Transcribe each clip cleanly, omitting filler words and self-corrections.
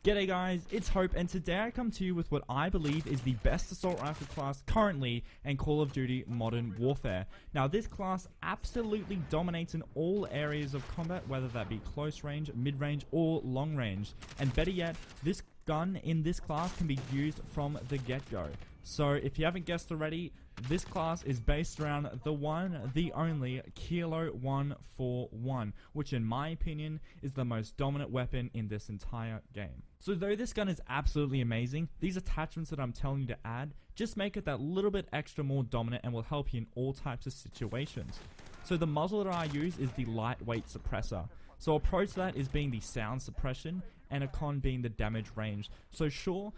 G'day guys, it's Hope, and today I come to you with what I believe is the best assault rifle class currently in Call of Duty Modern Warfare. Now this class absolutely dominates in all areas of combat, whether that be close range, mid range, or long range. And better yet, this gun in this class can be used from the get-go. So if you haven't guessed already, this class is based around the one, the only Kilo 141, which in my opinion is the most dominant weapon in this entire game. So though this gun is absolutely amazing, these attachments that I'm telling you to add just make it that little bit extra more dominant and will help you in all types of situations. So the muzzle that I use is the lightweight suppressor. So a pro to that is being the sound suppression, and a con being the damage range. So sure,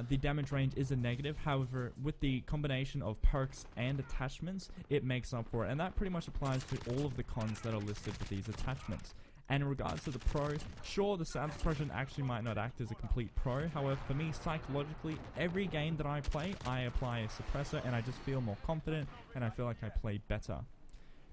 the damage range is a negative, however, with the combination of perks and attachments, it makes up for it, and that pretty much applies to all of the cons that are listed with these attachments. And in regards to the pro, sure, the sound suppression actually might not act as a complete pro, however, for me, psychologically, every game that I play, I apply a suppressor, and I just feel more confident, and I feel like I play better.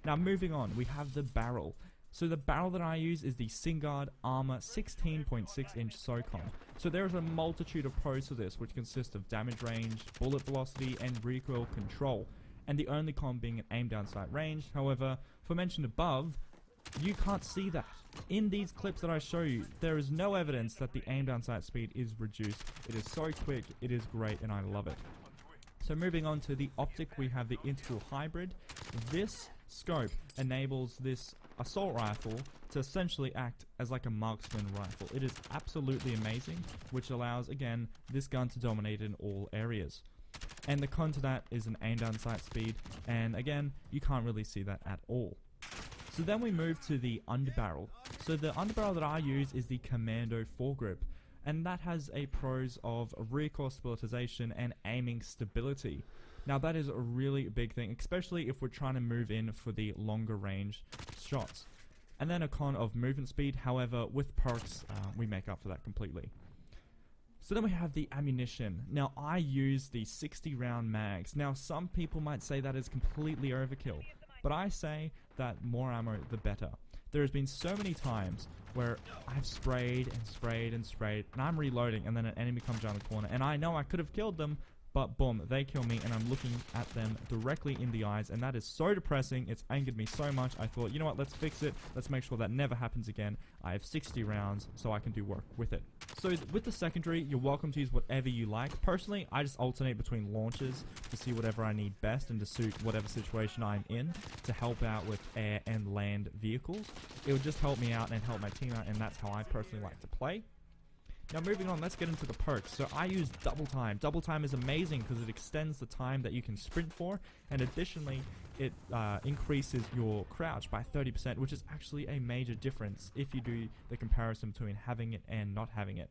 Now moving on, we have the barrel. So the barrel that I use is the Singard Armor 16.6 inch SOCOM. So there is a multitude of pros to this, which consist of damage range, bullet velocity, and recoil control. And the only con being an aim down sight range. However, for mentioned above, you can't see that. In these clips that I show you, there is no evidence that the aim down sight speed is reduced. It is so quick, it is great, and I love it. So moving on to the optic, we have the Integral Hybrid. This scope enables this assault rifle to essentially act as like a marksman rifle. It is absolutely amazing, which allows, again, this gun to dominate in all areas. And the con to that is an aim down sight speed, and again, you can't really see that at all. So then we move to the underbarrel. So the underbarrel that I use is the Commando foregrip, and that has a pros of recoil stabilization and aiming stability. Now that is a really big thing, especially if we're trying to move in for the longer range shots. And then a con of movement speed, however with perks we make up for that completely. So then we have the ammunition. Now I use the 60 round mags. Now some people might say that is completely overkill, but I say that more ammo the better. There has been so many times where I've sprayed and sprayed and sprayed, and I'm reloading, and then an enemy comes around the corner, and I know I could have killed them, but boom, they kill me, and I'm looking at them directly in the eyes, and that is so depressing. It's angered me so much. I thought, you know what, let's fix it. Let's make sure that never happens again. I have 60 rounds, so I can do work with it. So with the secondary, you're welcome to use whatever you like. Personally, I just alternate between launches to see whatever I need best and to suit whatever situation I'm in to help out with air and land vehicles. It would just help me out and help my team out, and that's how I personally like to play. Now moving on, let's get into the perks. So I use double time. Double time is amazing because it extends the time that you can sprint for, and additionally it increases your crouch by 30%, which is actually a major difference if you do the comparison between having it and not having it.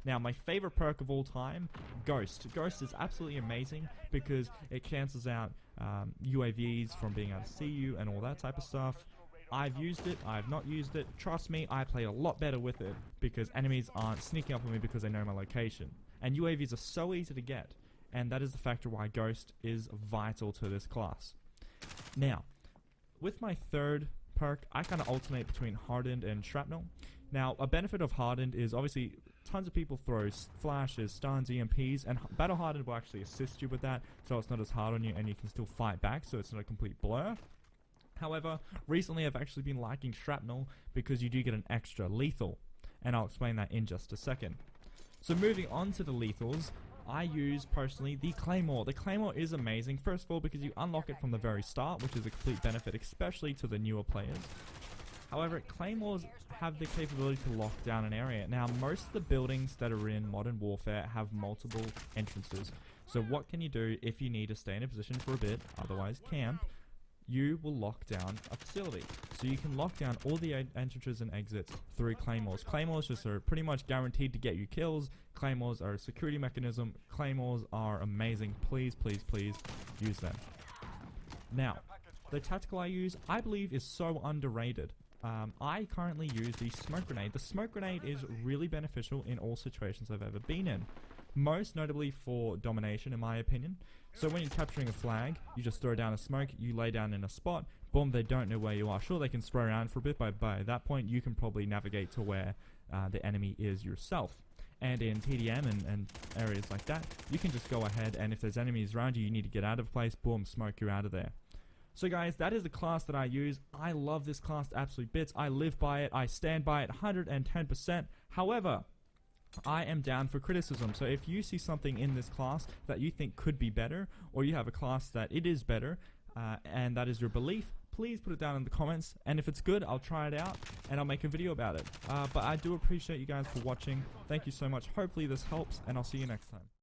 Now my favorite perk of all time, Ghost. Ghost is absolutely amazing because it cancels out UAVs from being able to see you and all that type of stuff. I've used it, I've not used it. Trust me, I play a lot better with it because enemies aren't sneaking up on me because they know my location. And UAVs are so easy to get, and that is the factor why Ghost is vital to this class. Now, with my third perk, I kind of alternate between Hardened and Shrapnel. Now, a benefit of Hardened is obviously tons of people throw flashes, stuns, EMPs, and Battle Hardened will actually assist you with that, so it's not as hard on you and you can still fight back, so it's not a complete blur. However, recently I've actually been liking Shrapnel because you do get an extra lethal, and I'll explain that in just a second. So moving on to the lethals, I use personally the Claymore. The Claymore is amazing, first of all because you unlock it from the very start, which is a complete benefit, especially to the newer players. However, Claymores have the capability to lock down an area. Now, most of the buildings that are in Modern Warfare have multiple entrances. So what can you do if you need to stay in a position for a bit, otherwise camp? You will lock down a facility. So you can lock down all the entrances and exits through Claymores. Claymores just are pretty much guaranteed to get you kills. Claymores are a security mechanism. Claymores are amazing. Please, please, please use them. Now, the tactical I use, I believe, is so underrated. I currently use the Smoke Grenade. The Smoke Grenade is really beneficial in all situations I've ever been in. Most notably for domination, in my opinion. So when you're capturing a flag, you just throw down a smoke, you lay down in a spot, boom, they don't know where you are. Sure, they can spray around for a bit, but by that point, you can probably navigate to where the enemy is yourself. and in TDM and areas like that, you can just go ahead, and if there's enemies around you, you need to get out of place, boom, smoke you out of there. So guys, that is the class that I use. I love this class to absolute bits. I live by it. I stand by it 110%. However, I am down for criticism. So if you see something in this class that you think could be better, or you have a class that it is better, and that is your belief, please put it down in the comments, and if it's good, I'll try it out and I'll make a video about it. But I do appreciate you guys for watching. Thank you so much. Hopefully this helps, and I'll see you next time.